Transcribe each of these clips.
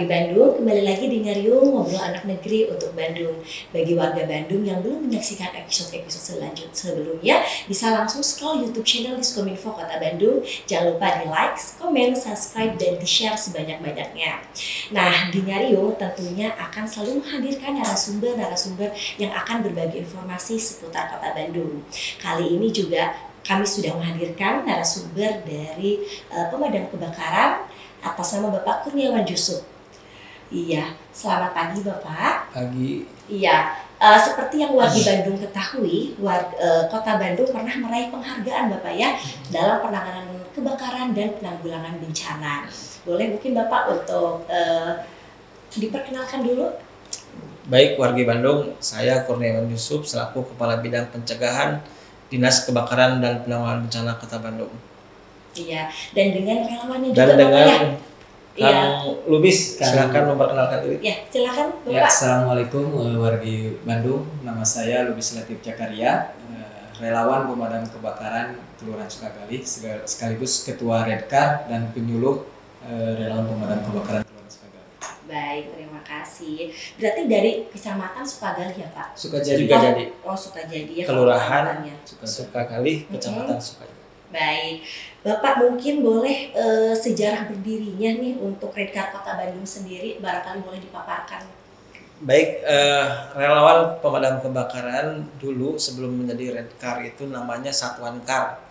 pagi Bandung, kembali lagi di Ngariung Ngobrol Anak Negeri untuk Bandung. Bagi warga Bandung yang belum menyaksikan episode-episode sebelumnya, bisa langsung scroll YouTube channel Diskominfo Kota Bandung. Jangan lupa di like, komen, subscribe, dan di-share sebanyak-banyaknya. Nah, di Ngariung tentunya akan selalu menghadirkan narasumber-narasumber yang akan berbagi informasi seputar Kota Bandung. Kali ini juga kami sudah menghadirkan narasumber dari pemadam kebakaran atas nama Bapak Kurniawan Yusuf. Iya, selamat pagi Bapak. Pagi. Iya, seperti yang warga Bandung ketahui, Kota Bandung pernah meraih penghargaan Bapak ya dalam penanganan kebakaran dan penanggulangan bencana. Boleh mungkin Bapak untuk diperkenalkan dulu? Baik warga Bandung, saya Kurniawan Yusuf selaku Kepala Bidang Pencegahan Dinas Kebakaran dan Penanggulangan Bencana Kota Bandung. Iya, dan dengan relawannya dan juga dengan Bapak ya? Kang Lubis, silakan memperkenalkan diri. Ya, silakan Bapak. Ya, assalamualaikum warga Bandung. Nama saya Lubis Latif Jakaria, relawan pemadam kebakaran Kelurahan Sukagali, sekaligus Ketua Redcar dan penyuluh relawan pemadam kebakaran Kelurahan Sukagali. Baik, terima kasih. Berarti dari Kecamatan Sukagali ya Pak? Sukajadi. Oh, Sukajadi ya. Kelurahan kecamatannya. Sukagali, Kecamatan Sukagali. Baik, Bapak mungkin boleh sejarah berdirinya nih untuk Redcar Kota Bandung sendiri, barangkali boleh dipaparkan. Baik, relawan pemadam kebakaran dulu sebelum menjadi Redcar itu namanya Satuan Kar.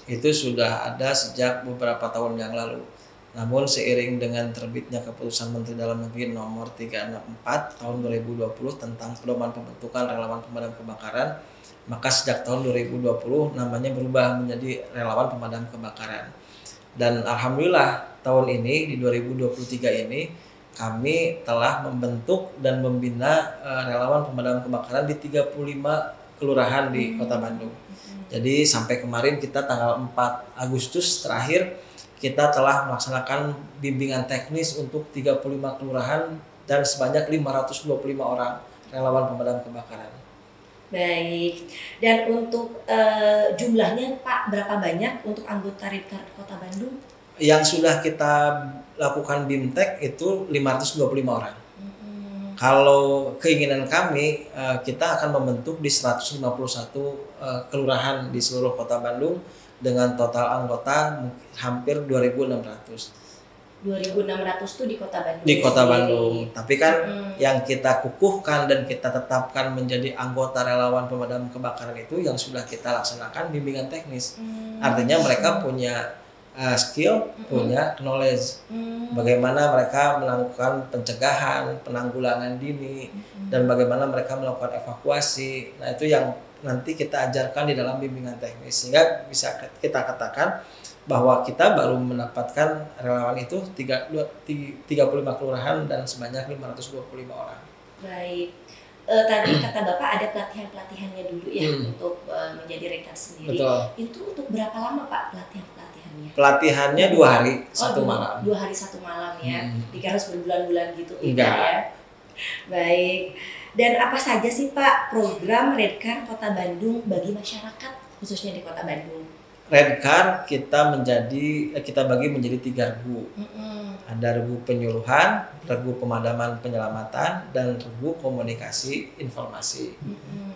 Itu sudah ada sejak beberapa tahun yang lalu. Namun seiring dengan terbitnya keputusan Menteri Dalam Negeri nomor 364 tahun 2020 tentang pedoman pembentukan relawan pemadam kebakaran, maka sejak tahun 2020 namanya berubah menjadi relawan pemadam kebakaran. Dan alhamdulillah tahun ini di 2023 ini kami telah membentuk dan membina relawan pemadam kebakaran di 35 kelurahan di Kota Bandung. Jadi sampai kemarin kita tanggal 4 Agustus terakhir kita telah melaksanakan bimbingan teknis untuk 35 kelurahan dan sebanyak 525 orang relawan pemadam kebakaran. Baik, dan untuk jumlahnya Pak, berapa banyak untuk anggota Redcar Kota Bandung? Yang sudah kita lakukan BIMTEK itu 525 orang. Kalau keinginan kami, kita akan membentuk di 151 kelurahan di seluruh Kota Bandung dengan total anggota hampir 2.600. 2.600 itu di Kota Bandung. Di Kota Bandung. Tapi kan yang kita kukuhkan dan kita tetapkan menjadi anggota relawan pemadam kebakaran itu yang sudah kita laksanakan bimbingan teknis. Artinya mereka punya skill, punya knowledge. Bagaimana mereka melakukan pencegahan, penanggulangan dini, dan bagaimana mereka melakukan evakuasi. Nah, itu yang nanti kita ajarkan di dalam bimbingan teknis. Sehingga bisa kita katakan bahwa kita baru mendapatkan relawan itu 35 kelurahan dan sebanyak 525 orang. Baik, tadi kata Bapak ada pelatihan-pelatihannya dulu ya untuk menjadi Redcar sendiri. Betul. Itu untuk berapa lama Pak pelatihannya? Pelatihannya 2 hari, 1 malam. 2 hari 1 malam ya, dikira harus berbulan-bulan gitu Enggak. ya. Baik, dan apa saja sih Pak program Redcar Kota Bandung bagi masyarakat khususnya di Kota Bandung? Redcar kita bagi menjadi 3 regu. Ada regu penyuluhan, regu pemadaman penyelamatan, dan regu komunikasi informasi.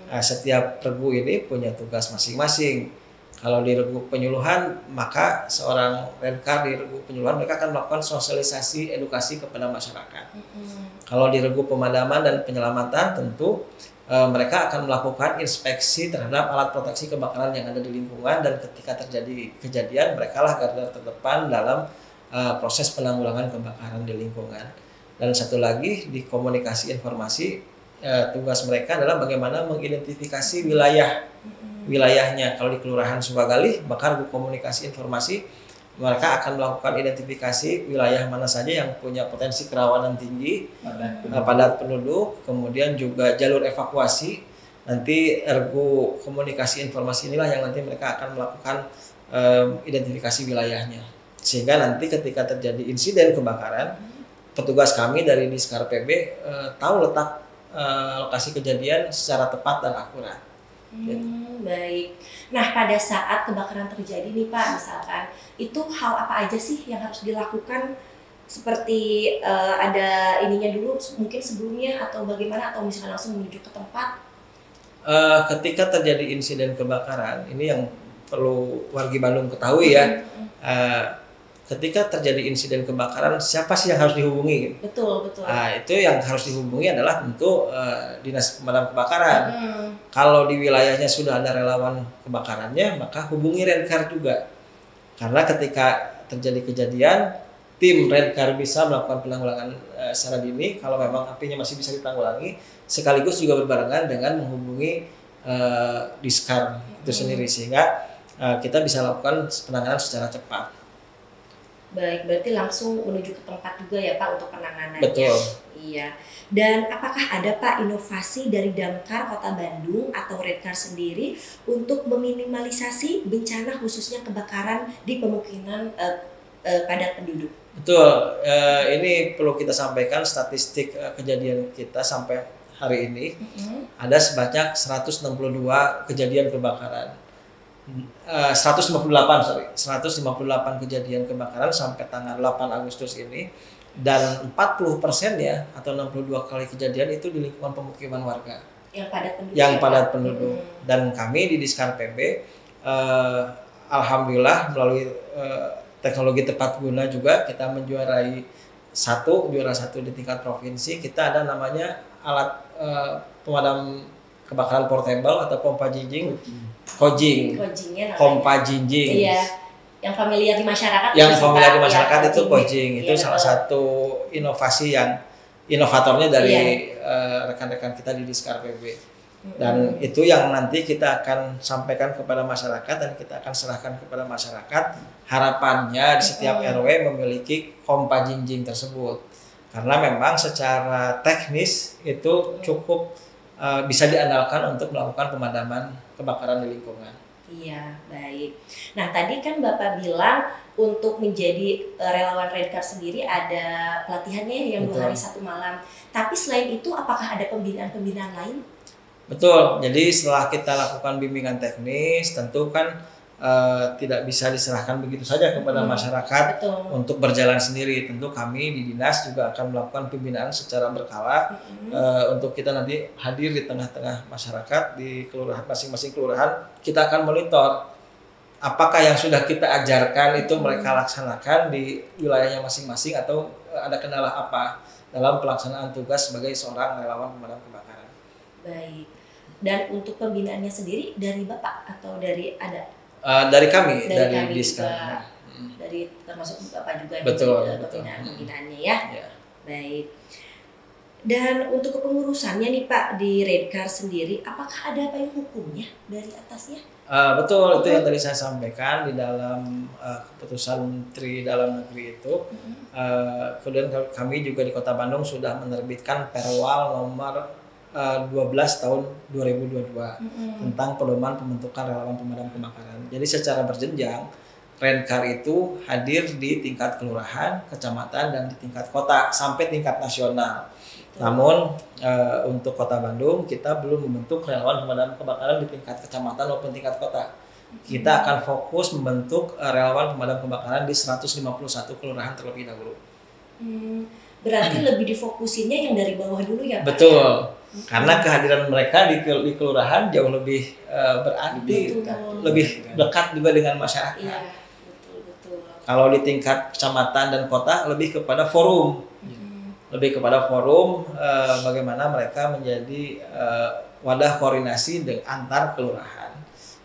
Nah, setiap regu ini punya tugas masing-masing. Kalau di regu penyuluhan, maka seorang Redcar di regu penyuluhan mereka akan melakukan sosialisasi edukasi kepada masyarakat. Kalau di regu pemadaman dan penyelamatan tentu mereka akan melakukan inspeksi terhadap alat proteksi kebakaran yang ada di lingkungan, dan ketika terjadi kejadian mereka lah garda terdepan dalam proses penanggulangan kebakaran di lingkungan. Dan satu lagi di komunikasi informasi, tugas mereka adalah bagaimana mengidentifikasi wilayahnya. Kalau di Kelurahan Sukagali, maka regu komunikasi informasi mereka akan melakukan identifikasi wilayah mana saja yang punya potensi kerawanan tinggi, padat penduduk, kemudian juga jalur evakuasi. Nanti regu komunikasi informasi inilah yang nanti mereka akan melakukan identifikasi wilayahnya. Sehingga nanti ketika terjadi insiden kebakaran, petugas kami dari Diskar PB tahu letak lokasi kejadian secara tepat dan akurat. Baik. Nah, pada saat kebakaran terjadi nih Pak, misalkan itu hal apa aja sih yang harus dilakukan seperti ada ininya dulu mungkin sebelumnya atau bagaimana, atau misalkan langsung menuju ke tempat? Ketika terjadi insiden kebakaran, ini yang perlu wargi Bandung ketahui ya. Ketika terjadi insiden kebakaran, siapa sih yang harus dihubungi? Betul. Nah, itu yang harus dihubungi adalah tentu dinas pemadam kebakaran. Kalau di wilayahnya sudah ada relawan kebakarannya, maka hubungi Redcar juga. Karena ketika terjadi kejadian, tim Redcar bisa melakukan penanggulangan secara dini kalau memang apinya masih bisa ditanggulangi, sekaligus juga berbarengan dengan menghubungi Diskar itu sendiri, sehingga kita bisa lakukan penanganan secara cepat. Baik, berarti langsung menuju ke tempat juga ya Pak untuk penanganannya. Betul. Iya. Dan apakah ada Pak inovasi dari Damkar Kota Bandung atau Redcar sendiri untuk meminimalisasi bencana khususnya kebakaran di pemukiman padat penduduk? Betul, ini perlu kita sampaikan statistik kejadian kita sampai hari ini. Ada sebanyak 162 kejadian kebakaran. 158 kejadian kebakaran sampai tanggal 8 Agustus ini, dan 40% ya atau 62 kali kejadian itu di lingkungan pemukiman warga yang padat penduduk. Dan kami di Diskar PB alhamdulillah melalui teknologi tepat guna juga kita menjuarai juara satu di tingkat provinsi. Kita ada namanya alat pemadam kebakaran portable atau pompa jinjing, pompa jinjing. Iya, yang familiar di masyarakat. Yang familiar di masyarakat itu kojing. Itu salah satu inovasi yang inovatornya dari rekan-rekan kita di Diskar PB. Dan itu yang nanti kita akan sampaikan kepada masyarakat dan kita akan serahkan kepada masyarakat. Harapannya di setiap RW memiliki pompa jinjing tersebut. Karena memang secara teknis itu cukup bisa diandalkan untuk melakukan pemadaman kebakaran di lingkungan. Iya, baik. Nah, tadi kan Bapak bilang untuk menjadi relawan Redcar sendiri ada pelatihannya yang 2 hari 1 malam. Tapi selain itu apakah ada pembinaan-pembinaan lain? Betul, jadi setelah kita lakukan bimbingan teknis, tentu kan tidak bisa diserahkan begitu saja kepada masyarakat. Betul. Untuk berjalan sendiri. Tentu kami di dinas juga akan melakukan pembinaan secara berkala untuk kita nanti hadir di tengah-tengah masyarakat di kelurahan, masing-masing kelurahan. Kita akan monitor apakah yang sudah kita ajarkan itu mereka laksanakan di wilayahnya masing-masing atau ada kendala apa dalam pelaksanaan tugas sebagai seorang relawan pemadam kebakaran. Baik. Dan untuk pembinaannya sendiri dari Bapak atau dari ada? Dari kami, dari kami Diskar. Dari termasuk Bapak juga yang betul. pembinaannya ya? Ya. Baik. Dan untuk kepengurusannya nih Pak di Redcar sendiri, apakah ada payung hukumnya dari atasnya? Betul, itu yang tadi saya sampaikan di dalam keputusan Menteri Dalam Negeri itu. Kemudian kami juga di Kota Bandung sudah menerbitkan Perwal nomor 12 tahun 2022 tentang pedoman pembentukan relawan pemadam kebakaran. Jadi secara berjenjang Redcar itu hadir di tingkat kelurahan, kecamatan, dan di tingkat kota sampai tingkat nasional. Namun untuk Kota Bandung kita belum membentuk relawan pemadam kebakaran di tingkat kecamatan maupun tingkat kota. Kita akan fokus membentuk relawan pemadam kebakaran di 151 kelurahan terlebih dahulu. Berarti lebih difokusinnya yang dari bawah dulu ya Pak? Betul. Karena kehadiran mereka di kelurahan jauh lebih berarti, lebih dekat juga dengan masyarakat. Iya, betul. Kalau di tingkat kecamatan dan kota lebih kepada forum, bagaimana mereka menjadi wadah koordinasi antar kelurahan.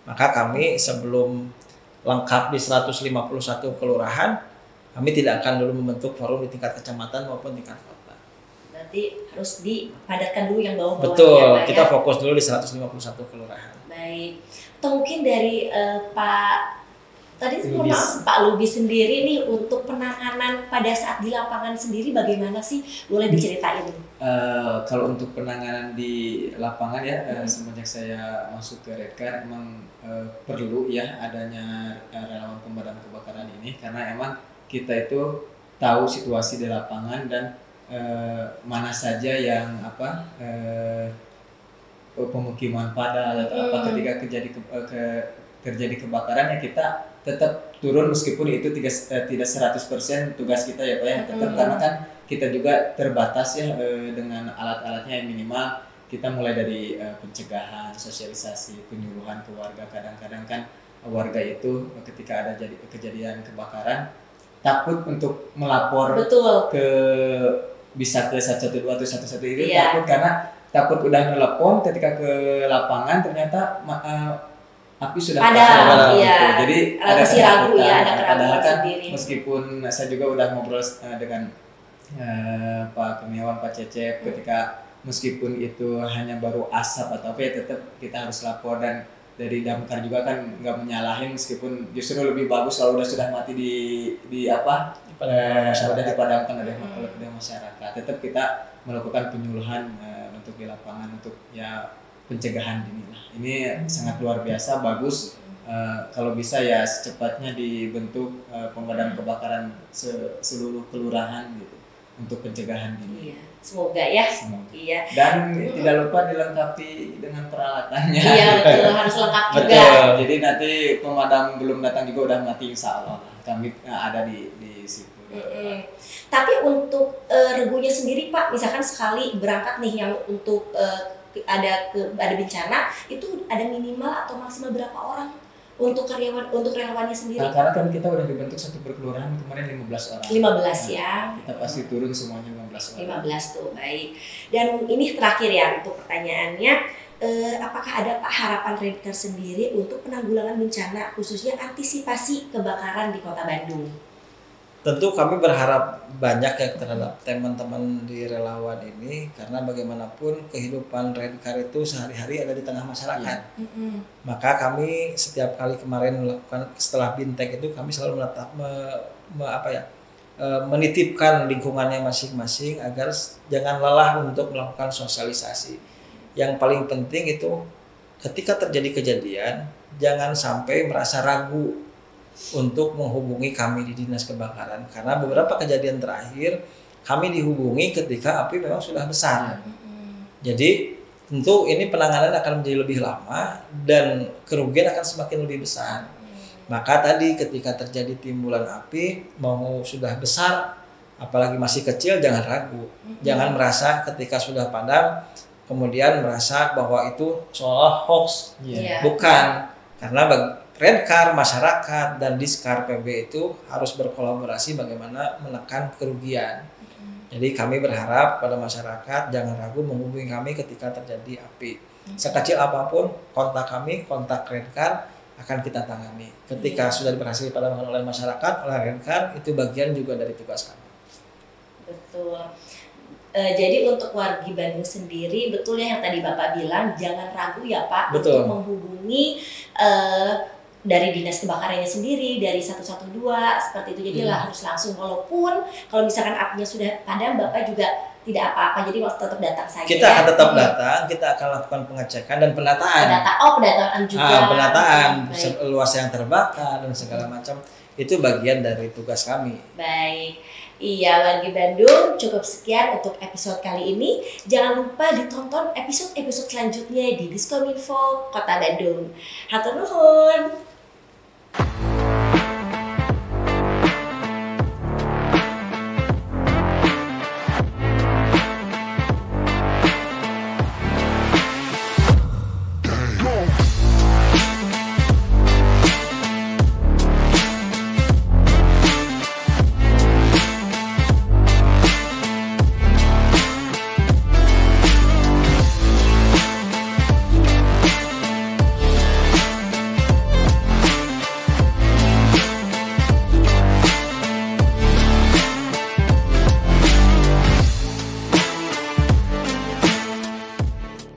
Maka kami sebelum lengkap di 151 kelurahan, kami tidak akan dulu membentuk forum di tingkat kecamatan maupun tingkat kota. Berarti harus dipadatkan dulu yang bawah-bawahnya. Betul, ya, kita fokus dulu di 151 kelurahan. Baik. Atau mungkin dari Pak Pak Lubis sendiri nih untuk penanganan pada saat di lapangan sendiri bagaimana sih? Boleh diceritain? Kalau untuk penanganan di lapangan ya, semenjak saya masuk ke Redcar emang perlu ya adanya relawan pemadam kebakaran ini, karena emang kita itu tahu situasi di lapangan dan mana saja yang pemukiman padat atau apa ketika terjadi kebakaran ya kita tetap turun meskipun itu tidak 100% tugas kita ya Pak ya. Tetap karena kan kita juga terbatas ya dengan alat-alatnya yang minimal. Kita mulai dari pencegahan, sosialisasi, penyuluhan ke warga. Kadang-kadang kan warga itu ketika ada kejadian kebakaran takut untuk melapor ke bisa ke 112 atau 111 itu takut karena takut udah nelpon ketika ke lapangan ternyata api sudah padam. Gitu. Jadi ada ragu ya, ada keraguan kan sendiri. Meskipun saya juga udah ngobrol dengan Pak Kurniawan, Pak Cecep ketika meskipun itu hanya baru asap atau apa ya tetap kita harus lapor, dan dari damkar juga kan nggak menyalahin meskipun justru lebih bagus kalau sudah mati di apa sudah dipadamkan oleh masyarakat. Tetap kita melakukan penyuluhan untuk di lapangan untuk ya pencegahan dini lah. Ini sangat luar biasa bagus. Kalau bisa ya secepatnya dibentuk pemadam kebakaran seluruh kelurahan gitu untuk pencegahan dini. Iya, semoga ya. Semoga. Iya. Dan tidak lupa dilengkapi dengan peralatannya. Iya betul, harus lengkap juga. Betul. Jadi nanti pemadam belum datang juga udah mati, insya Allah. Kami ada di situ. Tapi untuk regunya sendiri Pak, misalkan sekali berangkat nih yang untuk ada bencana itu ada minimal atau maksimal berapa orang untuk relawannya sendiri? Nah, karena kan kita udah dibentuk satu perkelurahan kemarin 15 orang. 15 ya. Kita pasti turun semuanya 15 orang. 15 tuh, baik. Dan ini terakhir ya untuk pertanyaannya, apakah ada Pak harapan Redcar sendiri untuk penanggulangan bencana khususnya antisipasi kebakaran di Kota Bandung? Tentu kami berharap banyak ya terhadap teman-teman di relawan ini, karena bagaimanapun kehidupan Redcar itu sehari-hari ada di tengah masyarakat. Maka kami setiap kali kemarin melakukan setelah Bintek itu kami selalu menitipkan lingkungannya masing-masing agar jangan lelah untuk melakukan sosialisasi. Yang paling penting itu ketika terjadi kejadian jangan sampai merasa ragu untuk menghubungi kami di Dinas Kebakaran, karena beberapa kejadian terakhir kami dihubungi ketika api memang sudah besar. Jadi tentu ini penanganan akan menjadi lebih lama dan kerugian akan semakin lebih besar. Maka tadi ketika terjadi timbulan api mau sudah besar apalagi masih kecil jangan ragu. Jangan merasa ketika sudah padam kemudian merasa bahwa itu seolah hoax. Bukan, karena Redcar, masyarakat, dan Diskar PB itu harus berkolaborasi bagaimana menekan kerugian. Jadi kami berharap pada masyarakat jangan ragu menghubungi kami ketika terjadi api. Sekecil apapun kontak kami, kontak Redcar akan kita tangani. Ketika sudah berhasil dipadamkan oleh masyarakat, oleh Redcar, itu bagian juga dari tugas kami. Betul. Jadi untuk warga Bandung sendiri, betul ya yang tadi Bapak bilang, jangan ragu ya Pak untuk menghubungi dari Dinas Kebakarannya sendiri, dari 112 seperti itu. Jadi harus langsung, walaupun kalau misalkan apinya sudah padam, Bapak juga tidak apa-apa, jadi waktu tetap datang saja. Kita akan tetap datang, kita akan lakukan pengecekan dan pendataan. Pendataan juga. Pendataan luas yang terbakar dan segala macam, itu bagian dari tugas kami. Baik. Iya, warga Bandung, cukup sekian untuk episode kali ini. Jangan lupa ditonton episode-episode selanjutnya di Diskominfo Kota Bandung. Hatur nuhun.